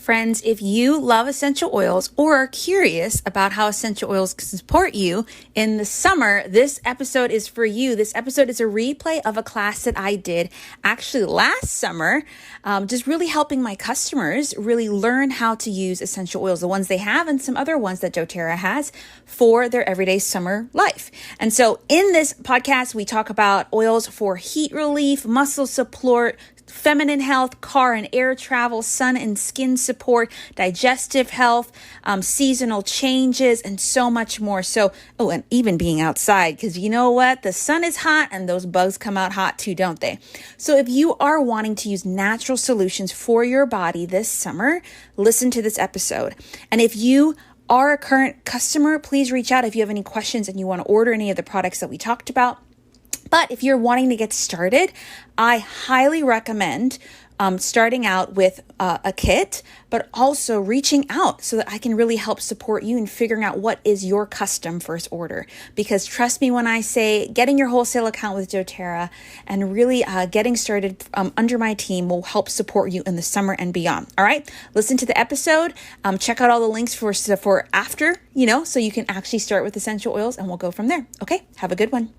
Friends, if you love essential oils or are curious about how essential oils can support you in the summer, this episode is for you. This episode is a replay of a class that I did actually last summer, just really helping my customers really learn how to use essential oils, the ones they have and some other ones that Doterra has for their everyday summer life. And so in this podcast, we talk about oils for heat relief, muscle support, feminine health, car and air travel, sun and skin support, digestive health, seasonal changes, and so much more. So, and even being outside, because you know what? The sun is hot and those bugs come out hot too, don't they? So if you are wanting to use natural solutions for your body this summer, listen to this episode. And if you are a current customer, please reach out if you have any questions and you want to order any of the products that we talked about. But if you're wanting to get started, I highly recommend starting out with a kit, but also reaching out so that I can really help support you in figuring out what is your custom first order. Because trust me when I say getting your wholesale account with Doterra and really getting started under my team will help support you in the summer and beyond. All right, listen to the episode. Check out all the links for after, so you can actually start with essential oils and we'll go from there. Okay, have a good one.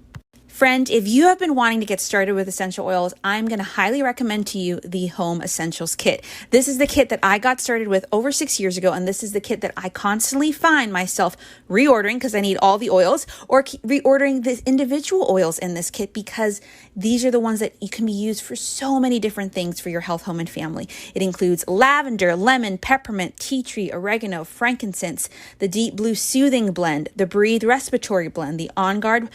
Friend, if you have been wanting to get started with essential oils, I'm going to highly recommend to you the Home Essentials Kit. This is the kit that I got started with over 6 years ago, and this is the kit that I constantly find myself reordering because I need all the oils, or reordering the individual oils in this kit because these are the ones that you can be used for so many different things for your health, home, and family. It includes lavender, lemon, peppermint, tea tree, oregano, frankincense, the Deep Blue Soothing Blend, the Breathe Respiratory Blend, the On Guard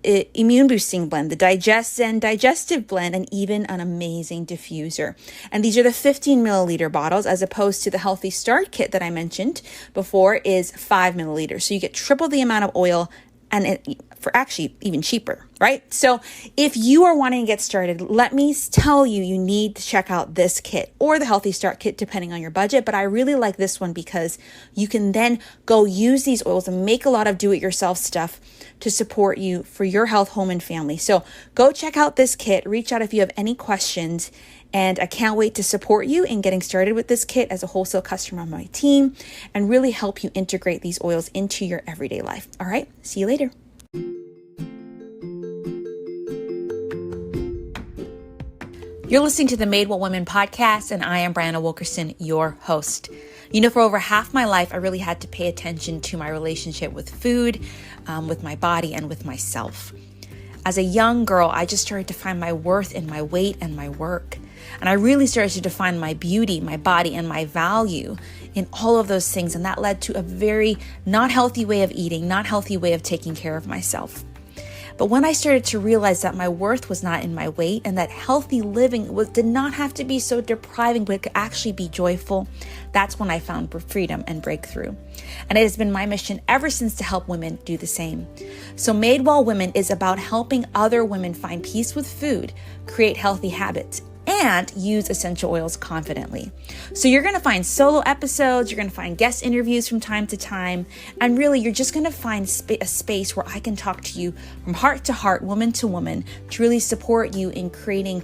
Immune Boosting Blend, the Digest and Digestive Blend, and even an amazing diffuser. And these are the 15 milliliter bottles as opposed to the Healthy Start Kit that I mentioned before is 5 milliliters. So you get triple the amount of oil and for actually even cheaper, right? So if you are wanting to get started, let me tell you, you need to check out this kit or the Healthy Start Kit, depending on your budget. But I really like this one because you can then go use these oils and make a lot of do-it-yourself stuff to support you for your health, home, and family. So go check out this kit. Reach out if you have any questions. And I can't wait to support you in getting started with this kit as a wholesale customer on my team and really help you integrate these oils into your everyday life. All right, see you later. You're listening to the Made Well Women podcast, and I am Brianna Wilkerson, your host. For over half my life, I really had to pay attention to my relationship with food, with my body, and with myself. As a young girl, I just started to find my worth in my weight and my work. And I really started to define my beauty, my body, and my value in all of those things. And that led to a very not healthy way of eating, not healthy way of taking care of myself. But when I started to realize that my worth was not in my weight and that healthy living did not have to be so depriving, but it could actually be joyful, that's when I found freedom and breakthrough. And it has been my mission ever since to help women do the same. So Made Well Women is about helping other women find peace with food, create healthy habits, and use essential oils confidently. So you're going to find solo episodes, you're going to find guest interviews from time to time, and really you're just going to find a space where I can talk to you from heart to heart, woman to woman, to really support you in creating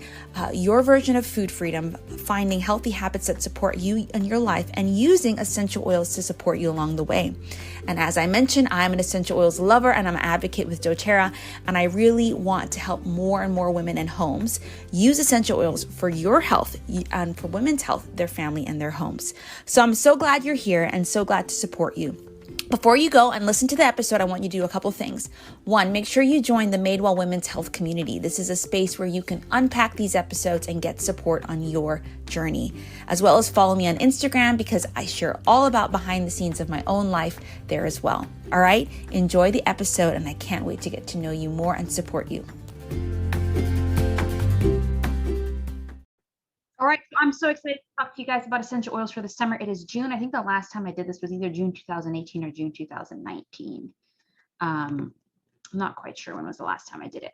your version of food freedom, finding healthy habits that support you in your life, and using essential oils to support you along the way. And as I mentioned, I'm an essential oils lover and I'm an advocate with Doterra, and I really want to help more and more women and homes use essential oils for your health and for women's health, their family, and their homes. So I'm so glad you're here and so glad to support you. Before you go and listen to the episode, I want you to do a couple things. One, make sure you join the Made Well Women's Health community. This is a space where you can unpack these episodes and get support on your journey, as well as follow me on Instagram because I share all about behind the scenes of my own life there as well. All right, enjoy the episode and I can't wait to get to know you more and support you. All right, so I'm so excited to talk to you guys about essential oils for the summer. It is June. I think the last time I did this was either June 2018 or June 2019. I'm not quite sure when was the last time I did it.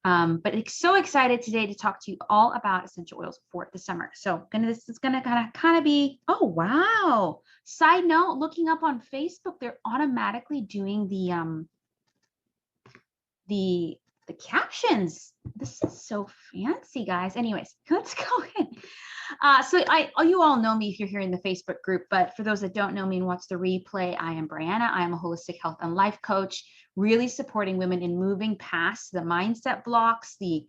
But it's so excited today to talk to you all about essential oils for the summer. So this is gonna kind of be, oh wow. Side note, looking up on Facebook, they're automatically doing the the captions. This is so fancy, guys. Anyways, let's go in. So you all know me if you're here in the Facebook group, but for those that don't know me and watch the replay, I am Brianna. I am a holistic health and life coach, really supporting women in moving past the mindset blocks, the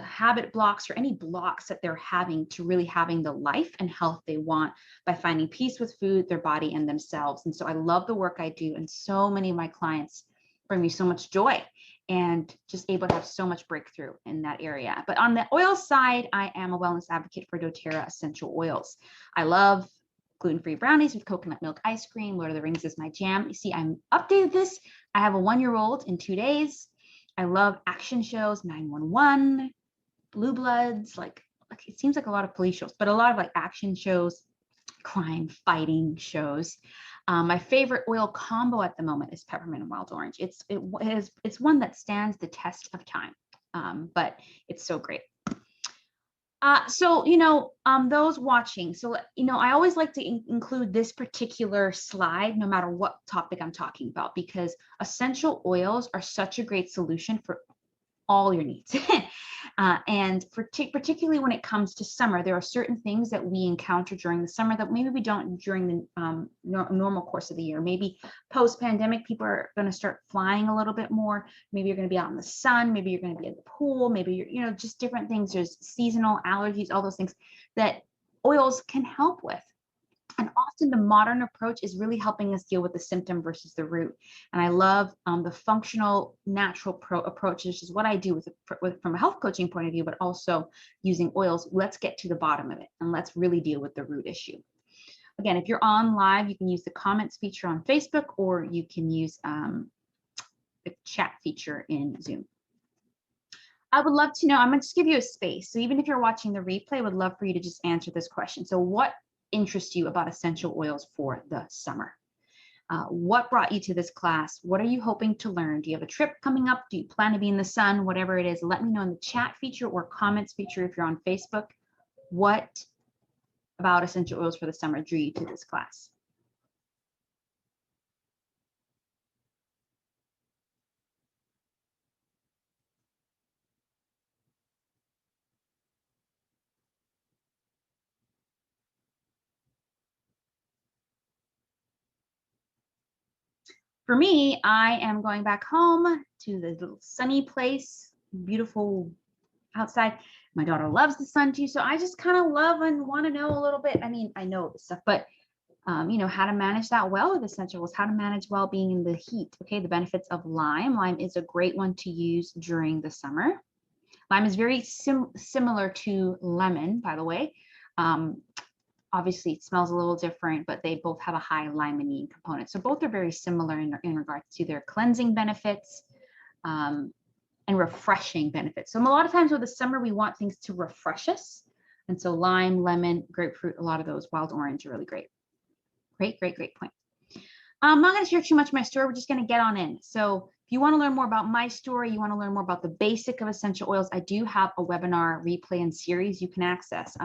habit blocks, or any blocks that they're having to really having the life and health they want by finding peace with food, their body, and themselves. And so I love the work I do, and so many of my clients bring me so much joy and just able to have so much breakthrough in that area. But on the oil side, I am a wellness advocate for Doterra essential oils. I love gluten-free brownies with coconut milk ice cream. Lord of the Rings is my jam. You see, I'm updated this. I have a 1-year-old in 2 days. I love action shows, 911, Blue Bloods, like it seems like a lot of police shows, but a lot of like action shows, crime fighting shows. My favorite oil combo at the moment is peppermint and wild orange. It's one that stands the test of time, but it's so great. Those watching, I always like to include this particular slide no matter what topic I'm talking about, because essential oils are such a great solution for all your needs. And particularly when it comes to summer, there are certain things that we encounter during the summer that maybe we don't during the normal course of the year. Maybe post-pandemic, people are going to start flying a little bit more. Maybe you're going to be out in the sun. Maybe you're going to be at the pool. Maybe you're, just different things. There's seasonal allergies, all those things that oils can help with. And often the modern approach is really helping us deal with the symptom versus the root. And I love the functional, natural approach, which is what I do from a health coaching point of view, but also using oils. Let's get to the bottom of it and let's really deal with the root issue. Again, if you're on live, you can use the comments feature on Facebook, or you can use the chat feature in Zoom. I would love to know, I'm going to just give you a space. So even if you're watching the replay, I would love for you to just answer this question. So what interests you about essential oils for the summer? What brought you to this class? What are you hoping to learn? Do you have a trip coming up? Do you plan to be in the sun? Whatever it is, let me know in the chat feature or comments feature if you're on Facebook. What about essential oils for the summer drew you to this class? For me, I am going back home to the little sunny place, beautiful outside. My daughter loves the sun too, so I just kind of love and want to know a little bit. I mean, I know this stuff, but how to manage that well with essentials, how to manage well being in the heat. Okay, the benefits of lime. Lime is a great one to use during the summer. Lime is very similar to lemon, by the way. Obviously, it smells a little different, but they both have a high limonene component. So both are very similar in regards to their cleansing benefits and refreshing benefits. So a lot of times with the summer, we want things to refresh us. And so lime, lemon, grapefruit, a lot of those, wild orange are really great. Great point. I'm not going to share too much of my story. We're just going to get on in. So if you want to learn more about my story, you want to learn more about the basic of essential oils, I do have a webinar replay and series you can access.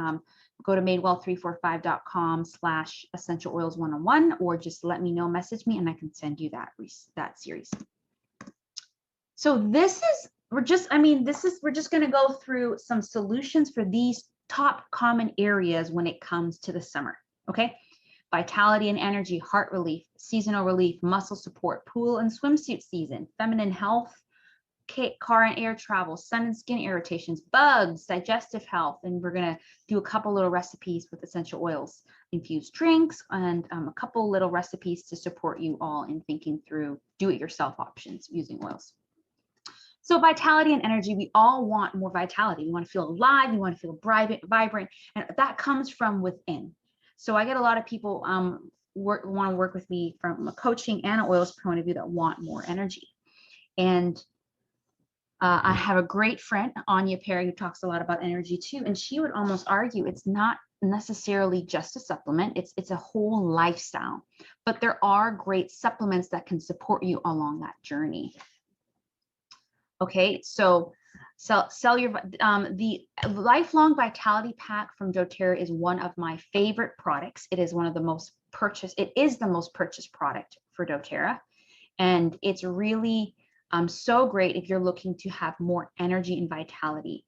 Go to madewell345.com/essential oils 101, or just let me know, message me, and I can send you that series. So we're just going to go through some solutions for these top common areas when it comes to the summer. Okay. Vitality and energy, heart relief, seasonal relief, muscle support, pool and swimsuit season, feminine health, car and air travel, sun and skin irritations, bugs, digestive health, and we're going to do a couple little recipes with essential oils, infused drinks, and a couple little recipes to support you all in thinking through do-it-yourself options using oils. So vitality and energy, we all want more vitality. We want to feel alive, we want to feel vibrant, and that comes from within. So I get a lot of people want to work with me from a coaching and an oils point of view that want more energy. And I have a great friend, Anya Perry, who talks a lot about energy too. And she would almost argue it's not necessarily just a supplement. It's a whole lifestyle. But there are great supplements that can support you along that journey. Okay, so the Lifelong Vitality Pack from Doterra is one of my favorite products. It is one of the most purchased. It is the most purchased product for Doterra, and it's really So great if you're looking to have more energy and vitality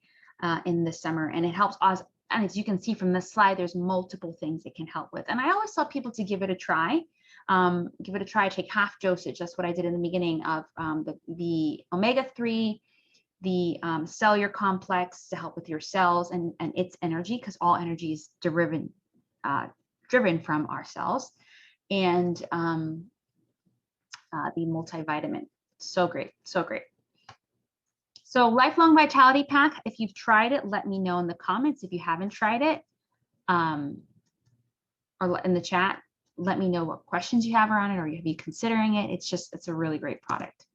in the summer. And it helps us. And as you can see from this slide, there's multiple things it can help with. And I always tell people to give it a try. Give it a try, take half dosage. That's what I did in the beginning of the omega-3, the cellular complex to help with your cells and its energy, because all energy is driven from our cells, and the multivitamin. So great, so great. So Lifelong Vitality Pack, if you've tried it, let me know in the comments. If you haven't tried it, or in the chat, let me know what questions you have around it, or have you considering it. It's a really great product.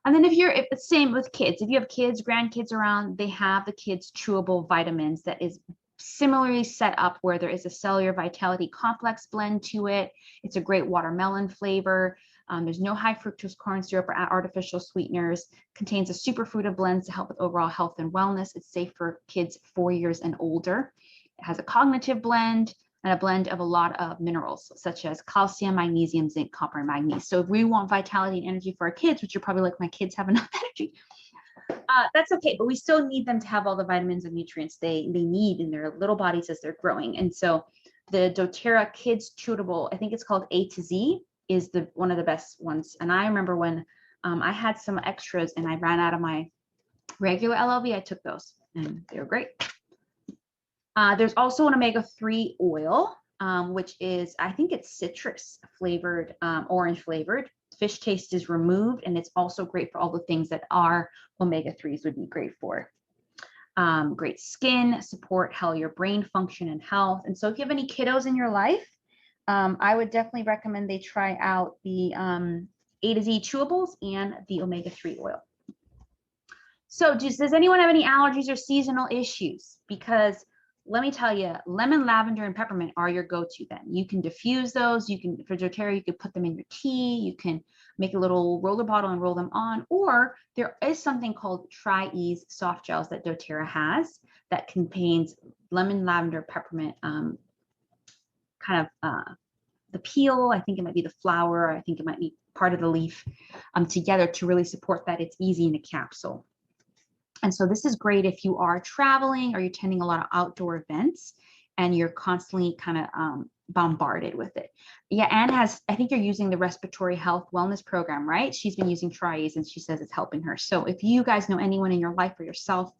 And then if it's same with kids, if you have kids, grandkids around, they have the kids chewable vitamins that is similarly set up where there is a cellular vitality complex blend to it. It's a great watermelon flavor. There's no high fructose corn syrup or artificial sweeteners. Contains a superfood of blends to help with overall health and wellness. It's safe for kids 4 years and older. It has a cognitive blend and a blend of a lot of minerals such as calcium, magnesium, zinc, copper, and manganese. So if we want vitality and energy for our kids, which you're probably like, my kids have enough energy, that's okay, but we still need them to have all the vitamins and nutrients they need in their little bodies as they're growing. And so the Doterra Kids Chewable, I think it's called A to Z, is one of the best ones. And I remember when I had some extras and I ran out of my regular LLV, I took those and they were great. There's also an omega-3 oil, which is, I think it's citrus flavored, orange flavored. Fish taste is removed, and it's also great for all the things that our omega-3s would be great for. Great skin, support your brain function and health. And so if you have any kiddos in your life, I would definitely recommend they try out the A to Z chewables and the omega-3 oil. So does anyone have any allergies or seasonal issues? Because let me tell you, lemon, lavender, and peppermint are your go-to then. You can diffuse those. You can, for Doterra, you could put them in your tea. You can make a little roller bottle and roll them on. Or there is something called Tri-Ease soft gels that Doterra has that contains lemon, lavender, peppermint, kind of the peel. I think it might be the flower. I think it might be part of the leaf together to really support that. It's easy in a capsule. And so this is great if you are traveling or you're attending a lot of outdoor events and you're constantly kind of bombarded with it. Yeah, Anne I think you're using the Respiratory Health Wellness Program, right? She's been using Tri-Ease and she says it's helping her. So if you guys know anyone in your life or yourself,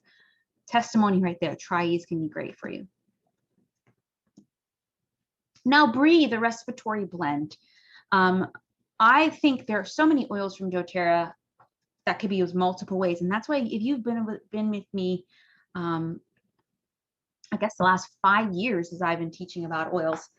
testimony right there, Tri-Ease can be great for you. Now Breathe, the respiratory blend. I think there are so many oils from Doterra that could be used multiple ways. And that's why if you've been with me, I guess the last 5 years as I've been teaching about oils,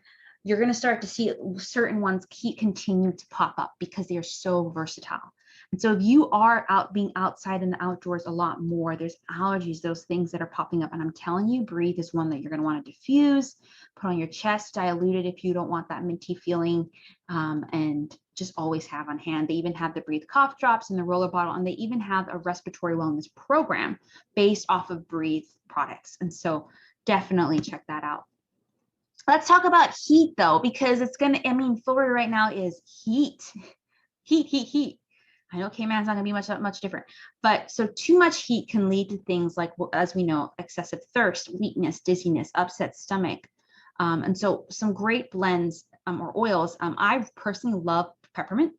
you're going to start to see certain ones continue to pop up because they are so versatile. And so if you are being outside in the outdoors a lot more, there's allergies, those things that are popping up. And I'm telling you, Breathe is one that you're going to want to diffuse, put on your chest, dilute it if you don't want that minty feeling, and just always have on hand. They even have the Breathe cough drops in the roller bottle, and they even have a respiratory wellness program based off of Breathe products. And so definitely check that out. Let's talk about heat though, because Florida right now is heat. Heat. I know Cayman's not gonna be much different, but so too much heat can lead to things like, as we know, excessive thirst, weakness, dizziness, upset stomach. And so some great blends or oils. I personally love peppermint,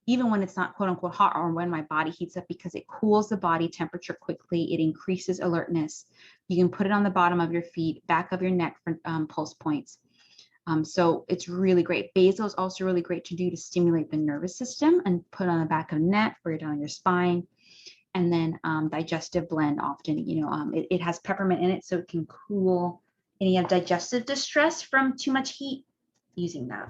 even when it's not quote unquote hot or when my body heats up, because it cools the body temperature quickly. It increases alertness. You can put it on the bottom of your feet, back of your neck for pulse points. So it's really great. Basil is also really great to do to stimulate the nervous system and put on the back of the neck or down your spine. And then digestive blend often, it has peppermint in it, so it can cool any digestive distress from too much heat using that.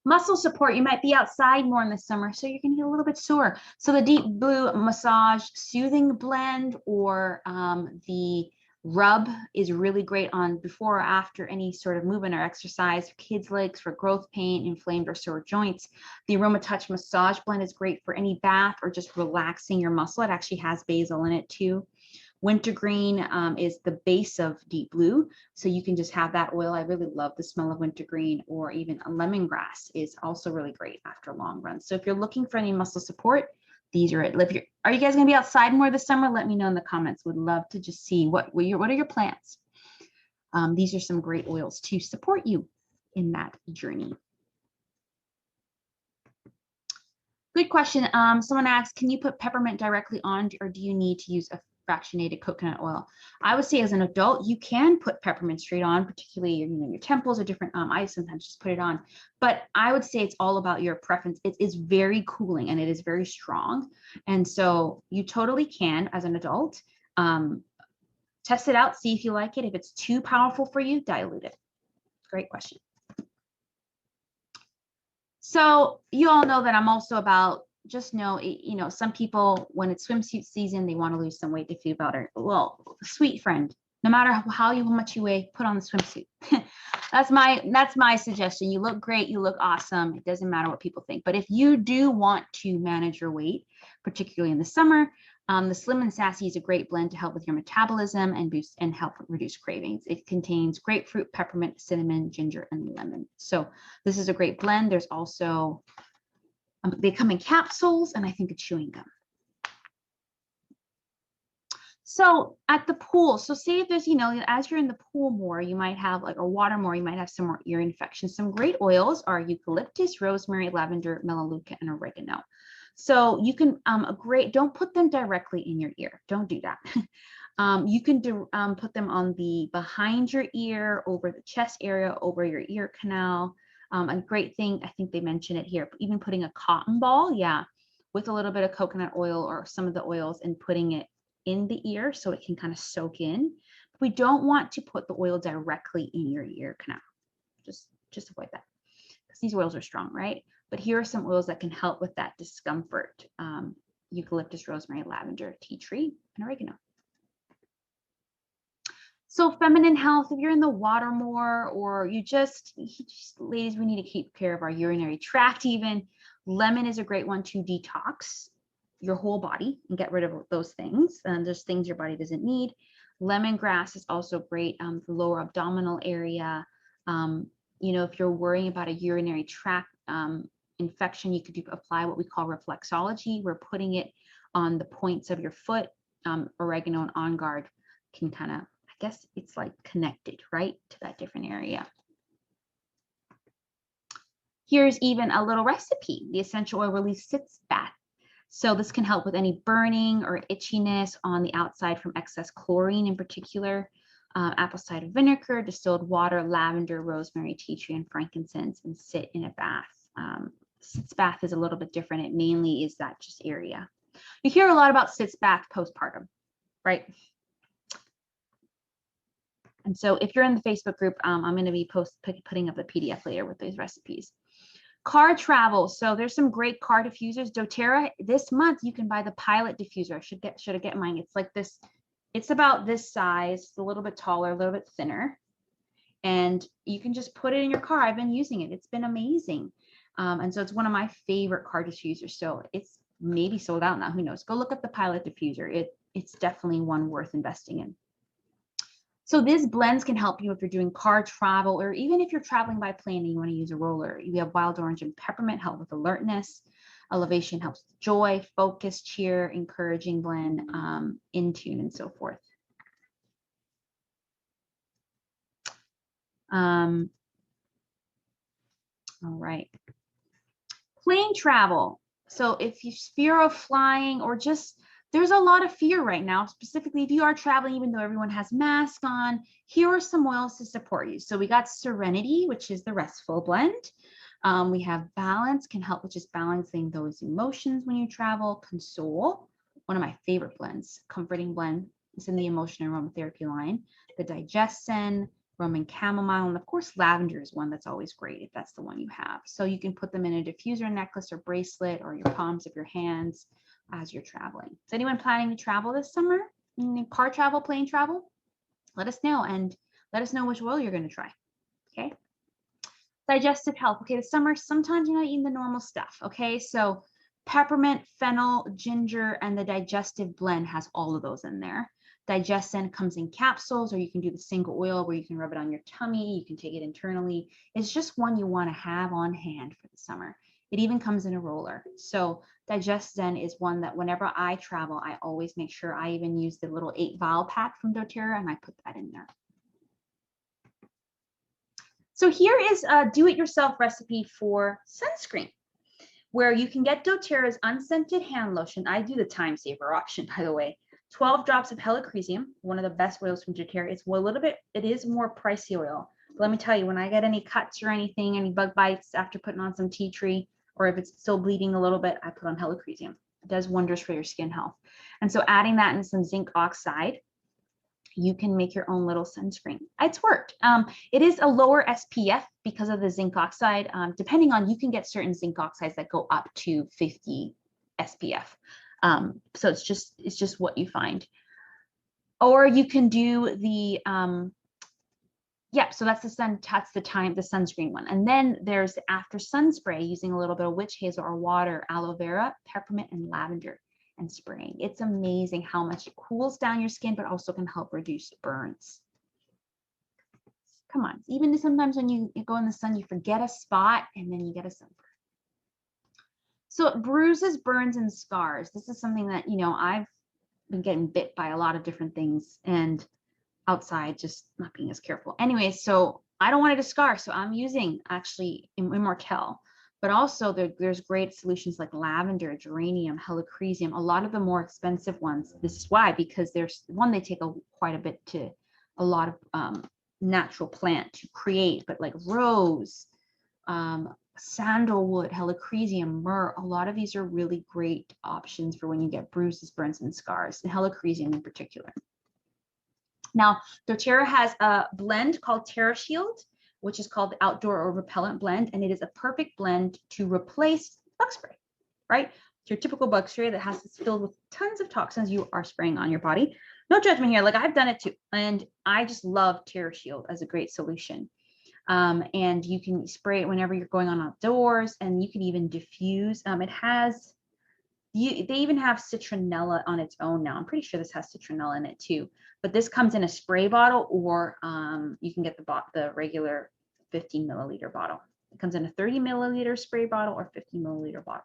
Muscle support, you might be outside more in the summer, so you're gonna get a little bit sore. So the Deep Blue Massage Soothing Blend or the Rub is really great on before or after any sort of movement or exercise, for kids' legs, for growth pain, inflamed or sore joints. The Aroma Touch Massage Blend is great for any bath or just relaxing your muscle. It actually has basil in it too. Wintergreen is the base of deep blue. So you can just have that oil. I really love the smell of wintergreen, or even a lemongrass is also really great after long runs. So if you're looking for any muscle support, these are it. Are you guys going to be outside more this summer? Let me know in the comments. Would love to just see what are your plans. These are some great oils to support you in that journey. Good question. Someone asked, can you put peppermint directly on, or do you need to use a fractionated coconut oil? I would say as an adult, you can put peppermint straight on, particularly your temples or different. I sometimes just put it on, but I would say it's all about your preference. It is very cooling and it is very strong, and so you totally can as an adult. Test it out, see if you like it. If it's too powerful for you, dilute it. Great question. So you all know that I'm also about, just know, some people, when it's swimsuit season, they want to lose some weight, they feel better. Well, sweet friend, no matter how much you weigh, put on the swimsuit. That's my suggestion. You look great, you look awesome. It doesn't matter what people think. But if you do want to manage your weight, particularly in the summer, the Slim and Sassy is a great blend to help with your metabolism and boost and help reduce cravings. It contains grapefruit, peppermint, cinnamon, ginger, and lemon. So this is a great blend. There's also, they come in capsules, and I think a chewing gum. So at the pool, so say if there's, as you're in the pool more, you might have or water more, you might have some more ear infections. Some great oils are eucalyptus, rosemary, lavender, melaleuca, and oregano. So you can, don't put them directly in your ear. Don't do that. You can put them on behind your ear, over the chest area, over your ear canal. A great thing, I think they mention it here, even putting a cotton ball, with a little bit of coconut oil or some of the oils, and putting it in the ear so it can kind of soak in. We don't want to put the oil directly in your ear canal. Just avoid that, because these oils are strong, right? But here are some oils that can help with that discomfort. Eucalyptus, rosemary, lavender, tea tree, and oregano. So feminine health, if you're in the water more, or ladies, we need to keep care of our urinary tract even. Lemon is a great one to detox your whole body and get rid of those things. And there's things your body doesn't need. Lemongrass is also great for lower abdominal area. If you're worrying about a urinary tract infection, you could apply what we call reflexology. We're putting it on the points of your foot. Oregano and On Guard can kind of, I guess it's like connected, right, to that different area. Here's even a little recipe, the essential oil release sitz bath. So this can help with any burning or itchiness on the outside from excess chlorine in particular. Apple cider vinegar, distilled water, lavender, rosemary, tea tree, and frankincense, and sit in a bath. Sitz bath is a little bit different. It mainly is that just area. You hear a lot about sitz bath postpartum, right? And so if you're in the Facebook group, I'm going to be putting up the PDF later with those recipes. Car travel. So there's some great car diffusers. Doterra, this month you can buy the Pilot diffuser. I should have get mine. It's like this. It's about this size, a little bit taller, a little bit thinner. And you can just put it in your car. I've been using it. It's been amazing. And so it's one of my favorite car diffusers. So it's maybe sold out now. Who knows? Go look up the Pilot diffuser. It's definitely one worth investing in. So these blends can help you if you're doing car travel, or even if you're traveling by plane and you want to use a roller. You have wild orange and peppermint help with alertness. Elevation helps with joy, focus, cheer, encouraging blend, in tune, and so forth. All right. Plane travel. So if you fear of flying, or just, there's a lot of fear right now, specifically if you are traveling, even though everyone has masks on, here are some oils to support you. So we got Serenity, which is the restful blend. We have Balance, can help with just balancing those emotions when you travel. Console, one of my favorite blends, comforting blend. It's in the Emotion and Aromatherapy line. The Digestion, Roman Chamomile, and of course lavender is one that's always great if that's the one you have. So you can put them in a diffuser necklace or bracelet, or your palms of your hands as you're traveling. Is anyone planning to travel this summer? Car travel, plane travel? Let us know, and let us know which oil you're going to try. Okay. Digestive health. Okay, the summer, sometimes you're not eating the normal stuff. Okay, so peppermint, fennel, ginger, and the digestive blend has all of those in there. Digestin comes in capsules, or you can do the single oil where you can rub it on your tummy. You can take it internally. It's just one you want to have on hand for the summer. It even comes in a roller. So Digestin is one that whenever I travel, I always make sure I even use the little 8-vial pack from Doterra, and I put that in there. So here is a do-it-yourself recipe for sunscreen, where you can get Doterra's unscented hand lotion. I do the time saver option, by the way. 12 drops of helichrysum, one of the best oils from Doterra. It's a little bit, it is more pricey oil. But let me tell you, when I get any cuts or anything, any bug bites after putting on some tea tree, or if it's still bleeding a little bit, I put on helichrysum. It does wonders for your skin health. And so adding that in some zinc oxide, you can make your own little sunscreen. It's worked. It is a lower SPF because of the zinc oxide. Depending on, you can get certain zinc oxides that go up to 50 SPF. So it's just what you find. Or you can do the, so that's the sunscreen one. And then there's the after sun spray using a little bit of witch hazel or water, aloe vera, peppermint, and lavender, and spraying. It's amazing how much it cools down your skin, but also can help reduce burns. Come on, even sometimes when you go in the sun, you forget a spot and then you get a sunburn. So bruises, burns, and scars. This is something that, I've been getting bit by a lot of different things and outside, just not being as careful. Anyway, so I don't want it to scar. So I'm using actually Immortelle, but also there's great solutions like lavender, geranium, helichrysum, a lot of the more expensive ones. This is why, because there's one, they take quite a bit to a lot of natural plant to create, but like rose, sandalwood, helichrysum, myrrh, a lot of these are really great options for when you get bruises, burns, and scars, and helichrysum in particular. Now, Doterra has a blend called Terra Shield, which is called the Outdoor or Repellent Blend, and it is a perfect blend to replace bug spray, right? It's your typical bug spray that has this filled with tons of toxins you are spraying on your body. No judgment here, like I've done it too, and I just love Terra Shield as a great solution. And you can spray it whenever you're going on outdoors, and you can even diffuse. It has, they even have citronella on its own now. I'm pretty sure this has citronella in it too, but this comes in a spray bottle, or you can get the regular 15 milliliter bottle. It comes in a 30 milliliter spray bottle or 50 milliliter bottle.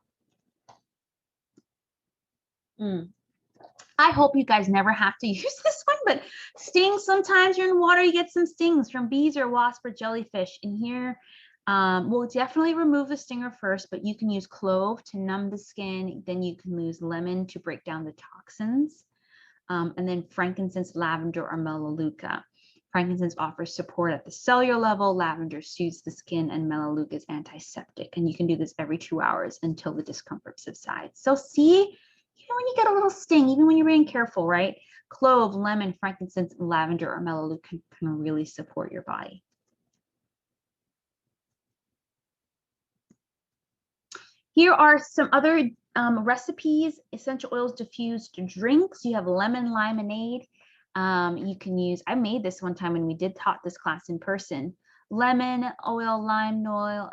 I hope you guys never have to use this one, but stings, sometimes you're in water, you get some stings from bees or wasp or jellyfish. In here, we'll definitely remove the stinger first, but you can use clove to numb the skin. Then you can use lemon to break down the toxins. And then frankincense, lavender, or melaleuca. Frankincense offers support at the cellular level, lavender soothes the skin, and melaleuca is antiseptic. And you can do this every 2 hours until the discomfort subsides. So see, when you get a little sting, even when you're being careful, right? Clove, lemon, frankincense, lavender, or melaleuca can really support your body. Here are some other recipes: essential oils diffused drinks. You have lemon limonade. You can use, I made this one time when we taught this class in person. Lemon oil, lime oil,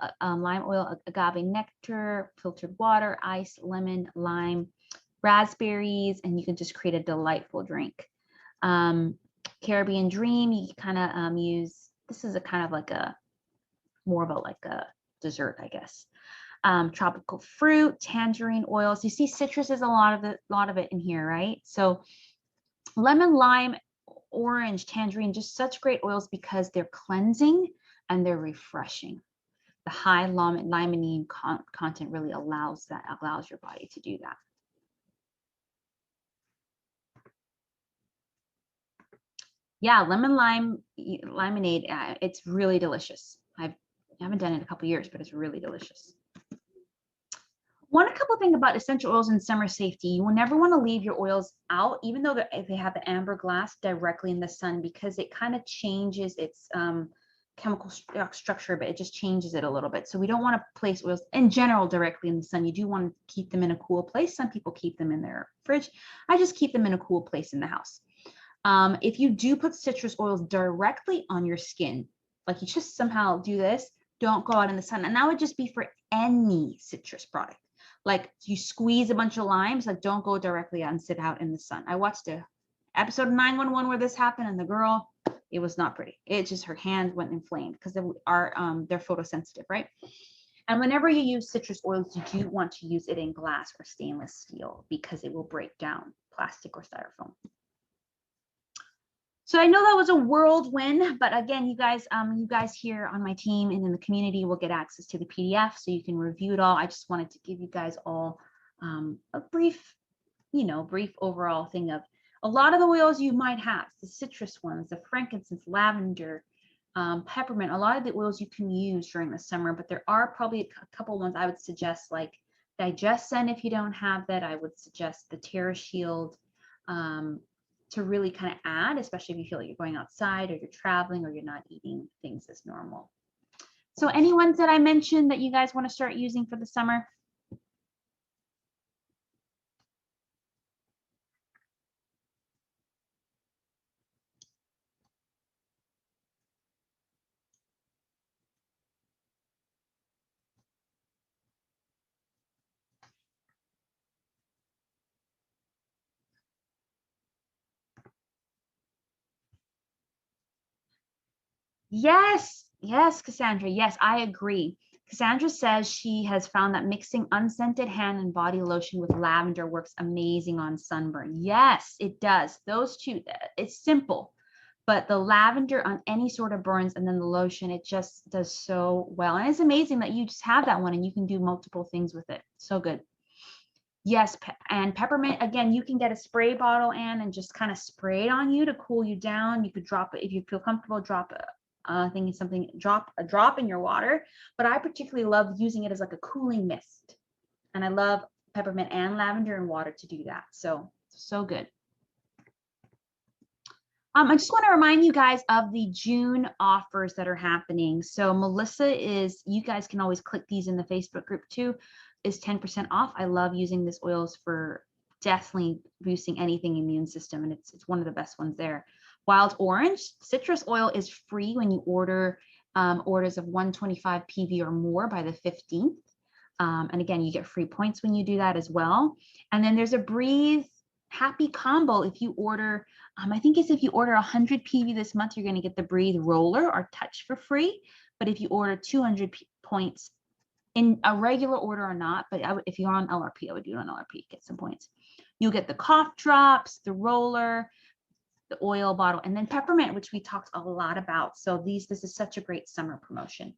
agave nectar, filtered water, ice, lemon, lime, raspberries, and you can just create a delightful drink. Caribbean Dream, you kind of use, this is a kind of like more of a dessert, I guess. Tropical fruit, tangerine oils. You see citrus is a lot of it in here, right? So lemon, lime, orange, tangerine, just such great oils because they're cleansing and they're refreshing. The high limonene content really allows your body to do that. Yeah, lemon limonade. It's really delicious. I haven't done it in a couple years, but it's really delicious. A couple things about essential oils and summer safety. You will never want to leave your oils out, even though they have the amber glass, directly in the sun, because it kind of changes its chemical structure, but it just changes it a little bit. So we don't want to place oils in general directly in the sun. You do want to keep them in a cool place. Some people keep them in their fridge. I just keep them in a cool place in the house. If you do put citrus oils directly on your skin, like you just somehow do this, don't go out in the sun. And that would just be for any citrus product. Like you squeeze a bunch of limes, like don't go directly out and sit out in the sun. I watched episode 911 where this happened, and the girl, it was not pretty. It just, her hand went inflamed because they're photosensitive, right? And whenever you use citrus oils, you do want to use it in glass or stainless steel because it will break down plastic or styrofoam. So I know that was a whirlwind, but again, you guys here on my team and in the community will get access to the PDF so you can review it all. I just wanted to give you guys all a brief overall thing of a lot of the oils you might have, the citrus ones, the frankincense, lavender, peppermint, a lot of the oils you can use during the summer, but there are probably a couple ones I would suggest, like Digescent. If you don't have that, I would suggest the Terra Shield to really kind of add, especially if you feel like you're going outside or you're traveling or you're not eating things as normal. So any ones that I mentioned that you guys want to start using for the summer? Yes, Cassandra. Yes, I agree. Cassandra says she has found that mixing unscented hand and body lotion with lavender works amazing on sunburn. Yes, it does. Those two, it's simple, but the lavender on any sort of burns and then the lotion, it just does so well. And it's amazing that you just have that one and you can do multiple things with it. So good. Yes, and peppermint, again, you can get a spray bottle and just kind of spray it on you to cool you down. You could drop it if you feel comfortable, drop a drop in your water. But I particularly love using it as like a cooling mist. And I love peppermint and lavender in water to do that. So good. I just want to remind you guys of the June offers that are happening. So Melissa you guys can always click these in the Facebook group too, is 10% off. I love using this oils for definitely boosting anything immune system, and it's one of the best ones there. Wild Orange citrus oil is free when you order orders of 125 PV or more by the 15th. And again, you get free points when you do that as well. And then there's a Breathe Happy combo. If you order, I think it's if you order 100 PV this month, you're going to get the Breathe Roller or Touch for free. But if you order 200 points in a regular order or not, but if you're on LRP, I would do it on LRP, get some points. You'll get the cough drops, the roller, the oil bottle, and then peppermint, which we talked a lot about. So this is such a great summer promotion.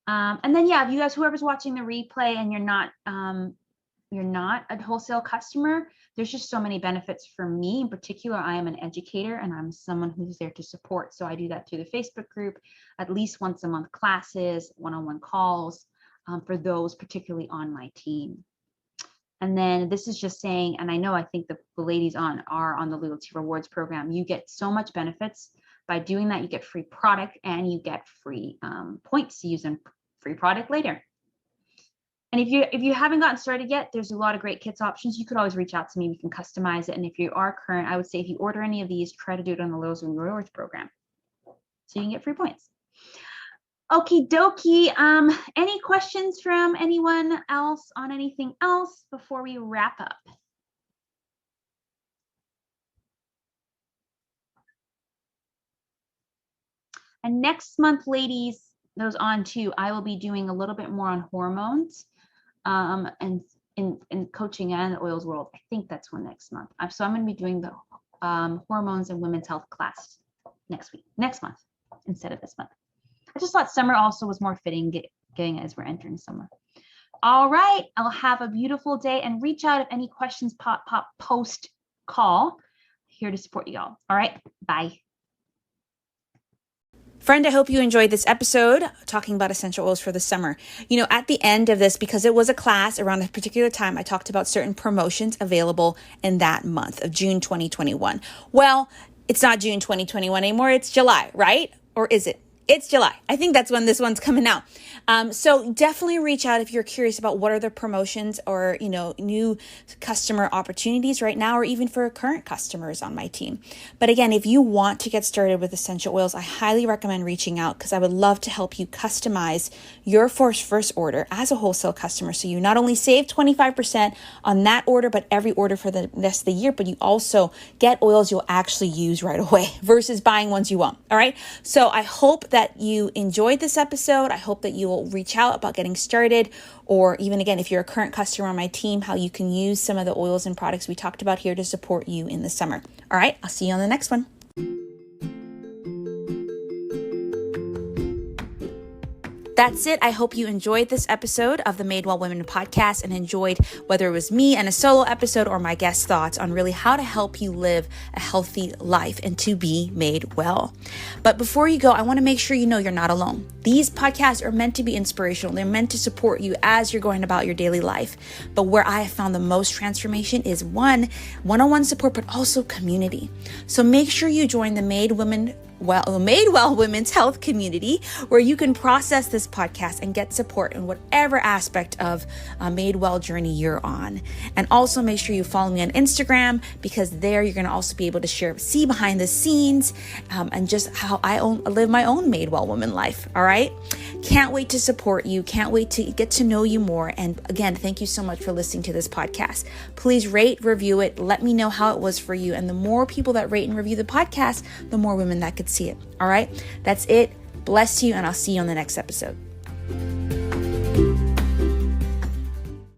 And then, yeah, if you guys, whoever's watching the replay and you're not a wholesale customer, there's just so many benefits for me. In particular, I am an educator and I'm someone who's there to support. So I do that through the Facebook group, at least once a month classes, one-on-one calls for those particularly on my team. And then this is just saying, and I think the ladies are on the Loyalty Rewards program. You get so much benefits by doing that. You get free product and you get free points to use in free product later. And if you haven't gotten started yet, there's a lot of great kits options. You could always reach out to me. We can customize it. And if you are current, I would say if you order any of these, try to do it on the Loyalty Rewards program so you can get free points. Okie dokie. Any questions from anyone else on anything else before we wrap up? And next month, ladies, those on too, I will be doing a little bit more on hormones and in coaching and the oils world. I think that's one next month. So I'm going to be doing the hormones and women's health class next month instead of this month. I just thought summer also was more fitting getting as we're entering summer. All right, I'll have a beautiful day and reach out if any questions pop post call. Here to support you all. All right, bye. Friend, I hope you enjoyed this episode talking about essential oils for the summer. At the end of this, because it was a class around a particular time, I talked about certain promotions available in that month of June 2021. Well, it's not June 2021 anymore. It's July, right? Or is it? It's July. I think that's when this one's coming out. So definitely reach out if you're curious about what are the promotions or, new customer opportunities right now, or even for current customers on my team. But again, if you want to get started with essential oils, I highly recommend reaching out because I would love to help you customize your first order as a wholesale customer. So you not only save 25% on that order, but every order for the rest of the year, but you also get oils you'll actually use right away versus buying ones you won't. All right. So I hope that you enjoyed this episode. I hope that you will reach out about getting started, or even again, if you're a current customer on my team, how you can use some of the oils and products we talked about here to support you in the summer. All right. I'll see you on the next one. That's it. I hope you enjoyed this episode of the Made Well Women podcast and enjoyed whether it was me and a solo episode or my guest thoughts on really how to help you live a healthy life and to be made well. But before you go, I want to make sure you know you're not alone. These podcasts are meant to be inspirational. They're meant to support you as you're going about your daily life. But where I have found the most transformation is one-on-one support, but also community. So make sure you join the Made Well Women's Health community, where you can process this podcast and get support in whatever aspect of a Made Well journey you're on. And also make sure you follow me on Instagram, because there you're going to also be able to see behind the scenes and just how I live my own Made Well Woman life. All right. Can't wait to support you. Can't wait to get to know you more. And again, thank you so much for listening to this podcast. Please rate, review it. Let me know how it was for you. And the more people that rate and review the podcast, the more women that could see it. All right. That's it. Bless you. And I'll see you on the next episode.